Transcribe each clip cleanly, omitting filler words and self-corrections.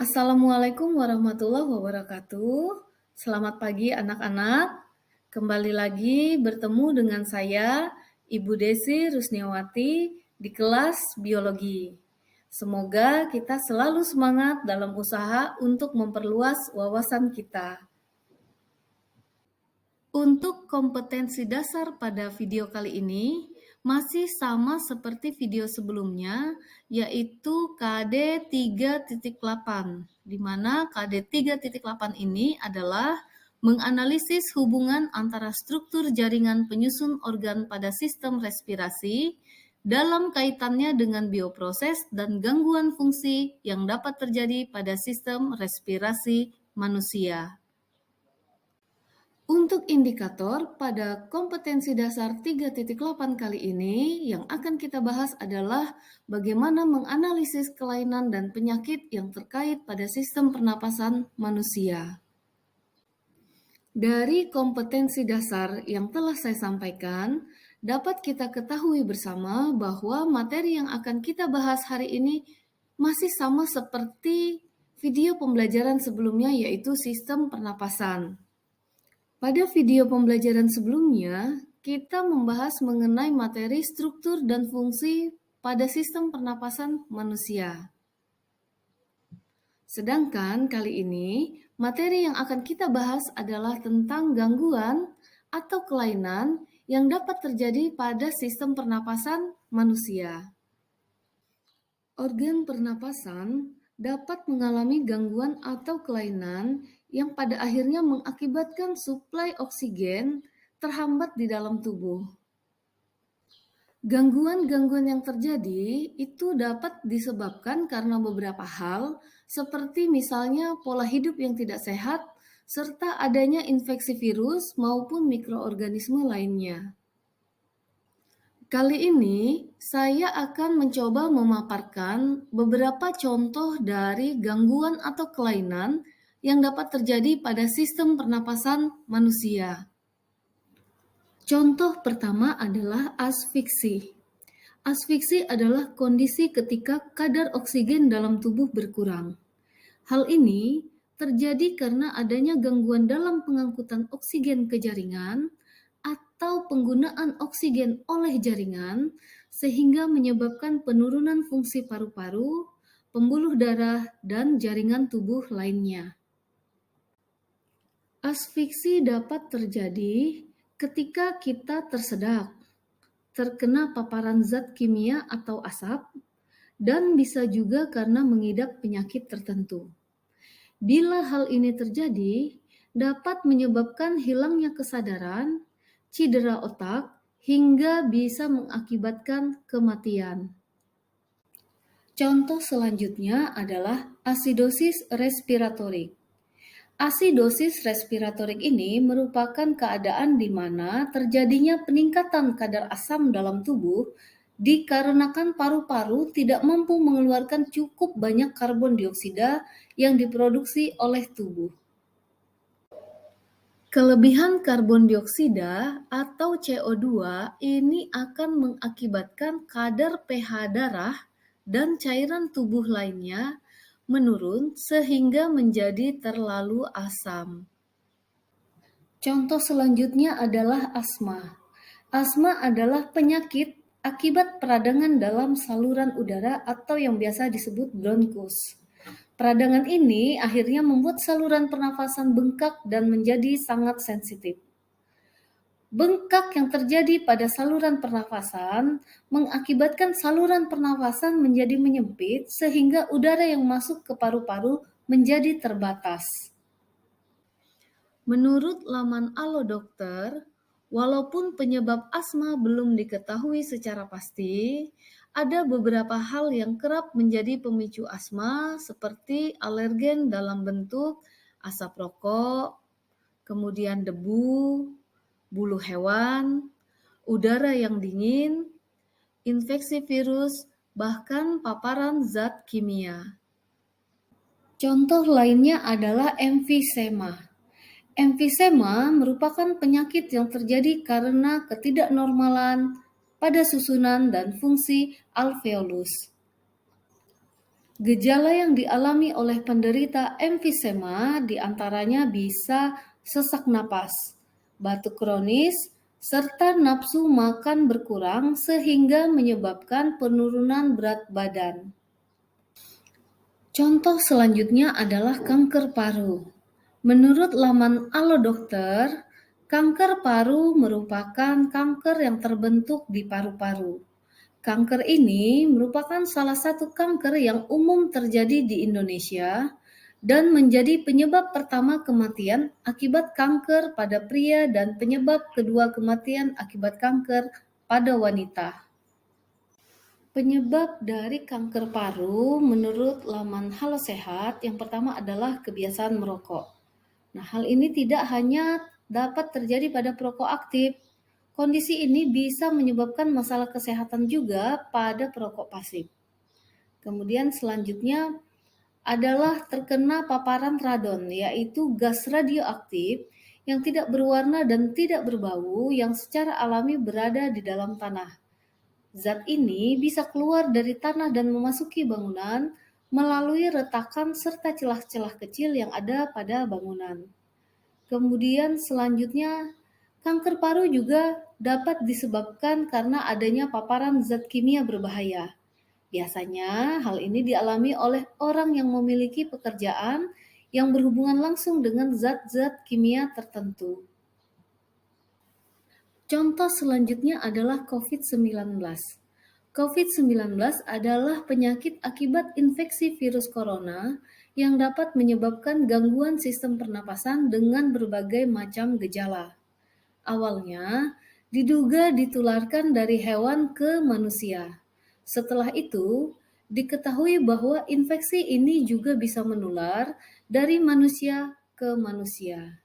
Assalamualaikum warahmatullahi wabarakatuh. Selamat pagi anak-anak. Kembali lagi bertemu dengan saya, Ibu Desi Rusniawati di kelas biologi. Semoga kita selalu semangat dalam usaha untuk memperluas wawasan kita. Untuk kompetensi dasar pada video kali ini masih sama seperti video sebelumnya, yaitu KD 3.8, di mana KD 3.8 ini adalah menganalisis hubungan antara struktur jaringan penyusun organ pada sistem respirasi dalam kaitannya dengan bioproses dan gangguan fungsi yang dapat terjadi pada sistem respirasi manusia. Untuk indikator pada kompetensi dasar 3.8 kali ini, yang akan kita bahas adalah bagaimana menganalisis kelainan dan penyakit yang terkait pada sistem pernapasan manusia. Dari kompetensi dasar yang telah saya sampaikan, dapat kita ketahui bersama bahwa materi yang akan kita bahas hari ini masih sama seperti video pembelajaran sebelumnya, yaitu sistem pernapasan. Pada video pembelajaran sebelumnya, kita membahas mengenai materi struktur dan fungsi pada sistem pernapasan manusia. Sedangkan kali ini, materi yang akan kita bahas adalah tentang gangguan atau kelainan yang dapat terjadi pada sistem pernapasan manusia. Organ pernapasan dapat mengalami gangguan atau kelainan yang pada akhirnya mengakibatkan suplai oksigen terhambat di dalam tubuh. Gangguan-gangguan yang terjadi itu dapat disebabkan karena beberapa hal, seperti misalnya pola hidup yang tidak sehat, serta adanya infeksi virus maupun mikroorganisme lainnya. Kali ini, saya akan mencoba memaparkan beberapa contoh dari gangguan atau kelainan yang dapat terjadi pada sistem pernapasan manusia. Contoh pertama adalah asfiksi. Asfiksi adalah kondisi ketika kadar oksigen dalam tubuh berkurang. Hal ini terjadi karena adanya gangguan dalam pengangkutan oksigen ke jaringan atau penggunaan oksigen oleh jaringan sehingga menyebabkan penurunan fungsi paru-paru, pembuluh darah, dan jaringan tubuh lainnya. Asfiksi dapat terjadi ketika kita tersedak, terkena paparan zat kimia atau asap, dan bisa juga karena mengidap penyakit tertentu. Bila hal ini terjadi, dapat menyebabkan hilangnya kesadaran, cedera otak, hingga bisa mengakibatkan kematian. Contoh selanjutnya adalah asidosis respiratorik. Asidosis respiratorik ini merupakan keadaan di mana terjadinya peningkatan kadar asam dalam tubuh dikarenakan paru-paru tidak mampu mengeluarkan cukup banyak karbon dioksida yang diproduksi oleh tubuh. Kelebihan karbon dioksida atau CO2 ini akan mengakibatkan kadar pH darah dan cairan tubuh lainnya menurun sehingga menjadi terlalu asam. Contoh selanjutnya adalah asma. Asma adalah penyakit akibat peradangan dalam saluran udara atau yang biasa disebut bronkus. Peradangan ini akhirnya membuat saluran pernafasan bengkak dan menjadi sangat sensitif. Bengkak yang terjadi pada saluran pernafasan mengakibatkan saluran pernafasan menjadi menyempit sehingga udara yang masuk ke paru-paru menjadi terbatas. Menurut laman Alo Dokter, walaupun penyebab asma belum diketahui secara pasti, ada beberapa hal yang kerap menjadi pemicu asma seperti alergen dalam bentuk asap rokok, kemudian debu, bulu hewan, udara yang dingin, infeksi virus, bahkan paparan zat kimia. Contoh lainnya adalah emfisema. Emfisema merupakan penyakit yang terjadi karena ketidaknormalan pada susunan dan fungsi alveolus. Gejala yang dialami oleh penderita emfisema diantaranya bisa sesak napas, batuk kronis, serta nafsu makan berkurang sehingga menyebabkan penurunan berat badan. Contoh selanjutnya adalah kanker paru. Menurut laman Alo Dokter, kanker paru merupakan kanker yang terbentuk di paru-paru. Kanker ini merupakan salah satu kanker yang umum terjadi di Indonesia dan menjadi penyebab pertama kematian akibat kanker pada pria dan penyebab kedua kematian akibat kanker pada wanita. Penyebab dari kanker paru menurut laman Halo Sehat yang pertama adalah kebiasaan merokok. Nah, hal ini tidak hanya dapat terjadi pada perokok aktif. Kondisi ini bisa menyebabkan masalah kesehatan juga pada perokok pasif. Kemudian selanjutnya adalah terkena paparan radon, yaitu gas radioaktif yang tidak berwarna dan tidak berbau yang secara alami berada di dalam tanah. Zat ini bisa keluar dari tanah dan memasuki bangunan melalui retakan serta celah-celah kecil yang ada pada bangunan. Kemudian selanjutnya, kanker paru juga dapat disebabkan karena adanya paparan zat kimia berbahaya. Biasanya hal ini dialami oleh orang yang memiliki pekerjaan yang berhubungan langsung dengan zat-zat kimia tertentu. Contoh selanjutnya adalah COVID-19. COVID-19 adalah penyakit akibat infeksi virus corona yang dapat menyebabkan gangguan sistem pernapasan dengan berbagai macam gejala. Awalnya diduga ditularkan dari hewan ke manusia. Setelah itu, diketahui bahwa infeksi ini juga bisa menular dari manusia ke manusia.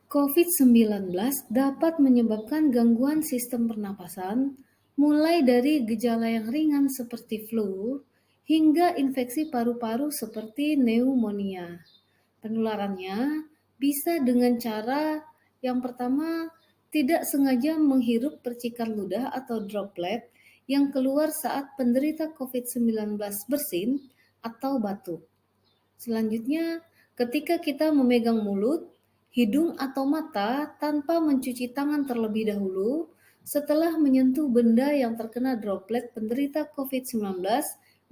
COVID-19 dapat menyebabkan gangguan sistem pernapasan, mulai dari gejala yang ringan seperti flu, hingga infeksi paru-paru seperti pneumonia. Penularannya bisa dengan cara yang pertama, tidak sengaja menghirup percikan ludah atau droplet yang keluar saat penderita COVID-19 bersin atau batuk. Selanjutnya, ketika kita memegang mulut, hidung atau mata tanpa mencuci tangan terlebih dahulu setelah menyentuh benda yang terkena droplet penderita COVID-19,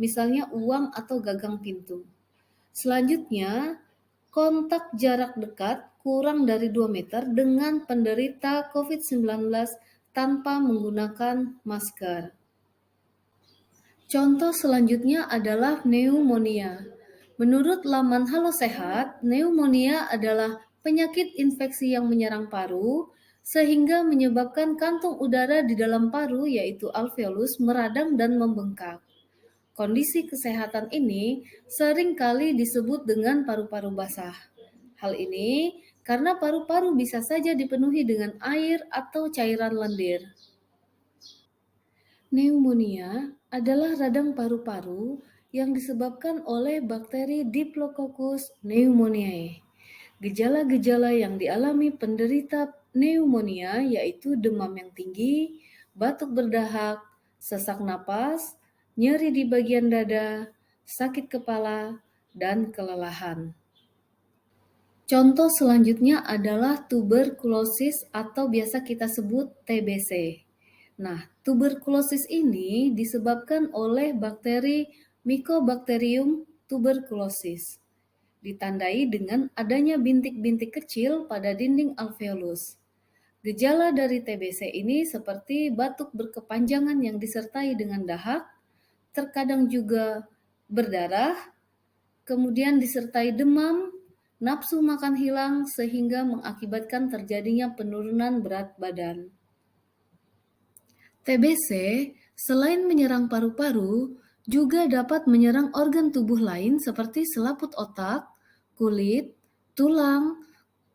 misalnya uang atau gagang pintu. Selanjutnya, kontak jarak dekat kurang dari 2 meter dengan penderita COVID-19 tanpa menggunakan masker. Contoh selanjutnya adalah pneumonia. Menurut laman Halo Sehat, pneumonia adalah penyakit infeksi yang menyerang paru sehingga menyebabkan kantung udara di dalam paru yaitu alveolus meradang dan membengkak. Kondisi kesehatan ini sering kali disebut dengan paru-paru basah. Hal ini karena paru-paru bisa saja dipenuhi dengan air atau cairan lendir. Pneumonia adalah radang paru-paru yang disebabkan oleh bakteri Diplococcus pneumoniae. Gejala-gejala yang dialami penderita pneumonia yaitu demam yang tinggi, batuk berdahak, sesak napas, nyeri di bagian dada, sakit kepala, dan kelelahan. Contoh selanjutnya adalah tuberkulosis atau biasa kita sebut TBC. Nah, tuberkulosis ini disebabkan oleh bakteri Mycobacterium tuberculosis. Ditandai dengan adanya bintik-bintik kecil pada dinding alveolus. Gejala dari TBC ini seperti batuk berkepanjangan yang disertai dengan dahak, terkadang juga berdarah, kemudian disertai demam, nafsu makan hilang sehingga mengakibatkan terjadinya penurunan berat badan. TBC selain menyerang paru-paru, juga dapat menyerang organ tubuh lain seperti selaput otak, kulit, tulang,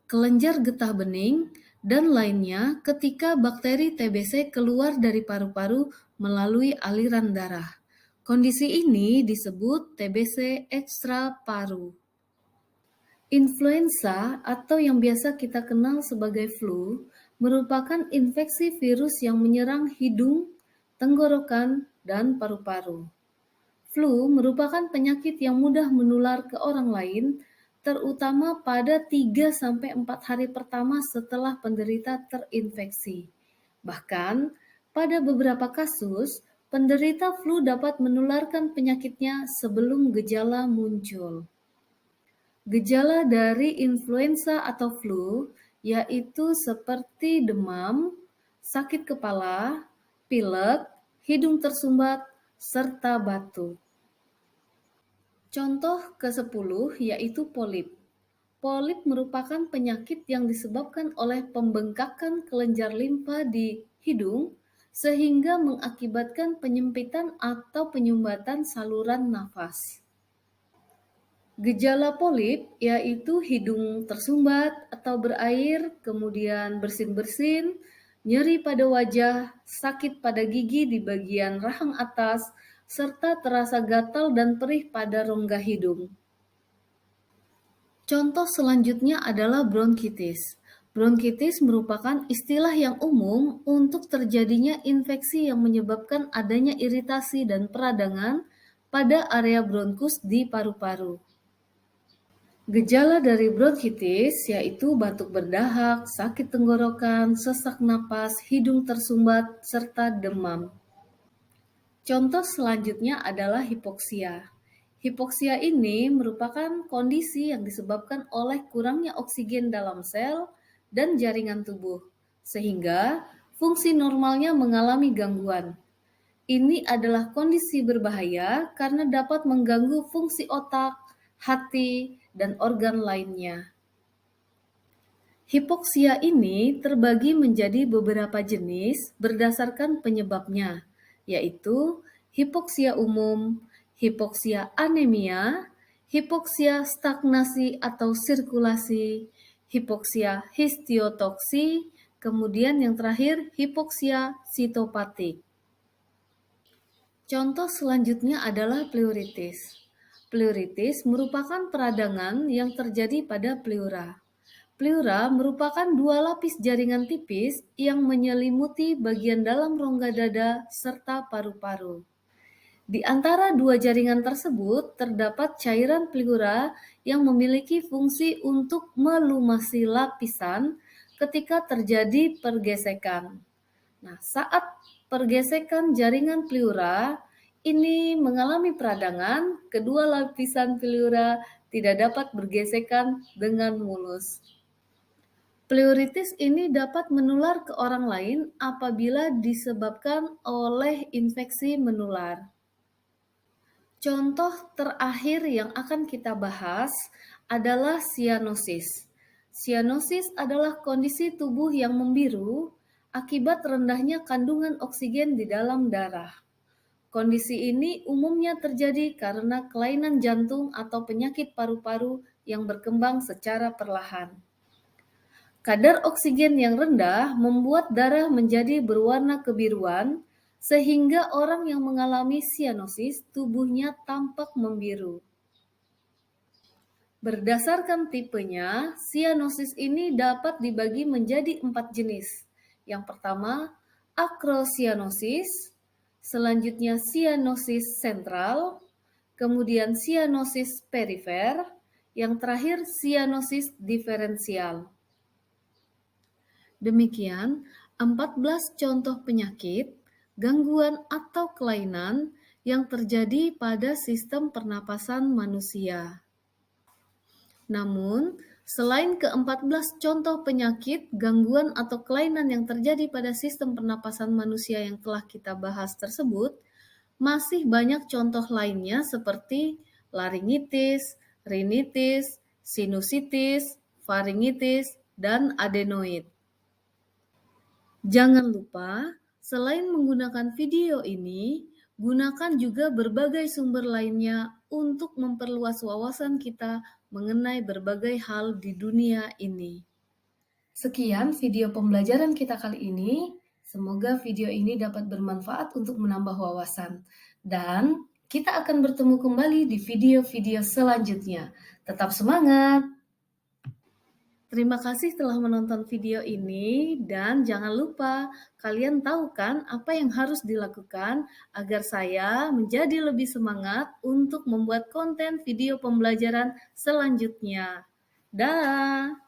kelenjar getah bening, dan lainnya ketika bakteri TBC keluar dari paru-paru melalui aliran darah. Kondisi ini disebut TBC ekstraparu. Influenza atau yang biasa kita kenal sebagai flu merupakan infeksi virus yang menyerang hidung, tenggorokan, dan paru-paru. Flu merupakan penyakit yang mudah menular ke orang lain, terutama pada 3-4 hari pertama setelah penderita terinfeksi. Bahkan, pada beberapa kasus, penderita flu dapat menularkan penyakitnya sebelum gejala muncul. Gejala dari influenza atau flu yaitu seperti demam, sakit kepala, pilek, hidung tersumbat, serta batuk. Contoh ke-10 yaitu polip. Polip merupakan penyakit yang disebabkan oleh pembengkakan kelenjar limfa di hidung sehingga mengakibatkan penyempitan atau penyumbatan saluran nafas. Gejala polip yaitu hidung tersumbat atau berair, kemudian bersin-bersin, nyeri pada wajah, sakit pada gigi di bagian rahang atas, serta terasa gatal dan perih pada rongga hidung. Contoh selanjutnya adalah bronkitis. Bronkitis merupakan istilah yang umum untuk terjadinya infeksi yang menyebabkan adanya iritasi dan peradangan pada area bronkus di paru-paru. Gejala dari bronkitis yaitu batuk berdahak, sakit tenggorokan, sesak napas, hidung tersumbat, serta demam. Contoh selanjutnya adalah hipoksia. Hipoksia ini merupakan kondisi yang disebabkan oleh kurangnya oksigen dalam sel dan jaringan tubuh, sehingga fungsi normalnya mengalami gangguan. Ini adalah kondisi berbahaya karena dapat mengganggu fungsi otak, hati, dan organ lainnya. Hipoksia ini terbagi menjadi beberapa jenis berdasarkan penyebabnya, yaitu hipoksia umum, hipoksia anemia, hipoksia stagnasi atau sirkulasi, hipoksia histiotoksi, kemudian yang terakhir hipoksia sitopatik. Contoh selanjutnya adalah pleuritis. Pleuritis merupakan peradangan yang terjadi pada pleura. Pleura merupakan dua lapis jaringan tipis yang menyelimuti bagian dalam rongga dada serta paru-paru. Di antara dua jaringan tersebut terdapat cairan pleura yang memiliki fungsi untuk melumasi lapisan ketika terjadi pergesekan. Nah, saat pergesekan jaringan pleura ini mengalami peradangan, kedua lapisan pleura tidak dapat bergesekan dengan mulus. Pleuritis ini dapat menular ke orang lain apabila disebabkan oleh infeksi menular. Contoh terakhir yang akan kita bahas adalah sianosis. Sianosis adalah kondisi tubuh yang membiru akibat rendahnya kandungan oksigen di dalam darah. Kondisi ini umumnya terjadi karena kelainan jantung atau penyakit paru-paru yang berkembang secara perlahan. Kadar oksigen yang rendah membuat darah menjadi berwarna kebiruan, sehingga orang yang mengalami sianosis tubuhnya tampak membiru. Berdasarkan tipenya, sianosis ini dapat dibagi menjadi 4 jenis. Yang pertama, akrosianosis, selanjutnya sianosis sentral, kemudian sianosis perifer, yang terakhir sianosis diferensial. Demikian 14 contoh penyakit, gangguan atau kelainan yang terjadi pada sistem pernapasan manusia. Namun, selain ke-14 contoh penyakit, gangguan atau kelainan yang terjadi pada sistem pernapasan manusia yang telah kita bahas tersebut, masih banyak contoh lainnya seperti laringitis, rinitis, sinusitis, faringitis, dan adenoid. Jangan lupa, selain menggunakan video ini, gunakan juga berbagai sumber lainnya untuk memperluas wawasan kita mengenai berbagai hal di dunia ini. Sekian video pembelajaran kita kali ini. Semoga video ini dapat bermanfaat untuk menambah wawasan. Dan kita akan bertemu kembali di video-video selanjutnya. Tetap semangat! Terima kasih telah menonton video ini dan jangan lupa kalian tahu kan apa yang harus dilakukan agar saya menjadi lebih semangat untuk membuat konten video pembelajaran selanjutnya. Dah.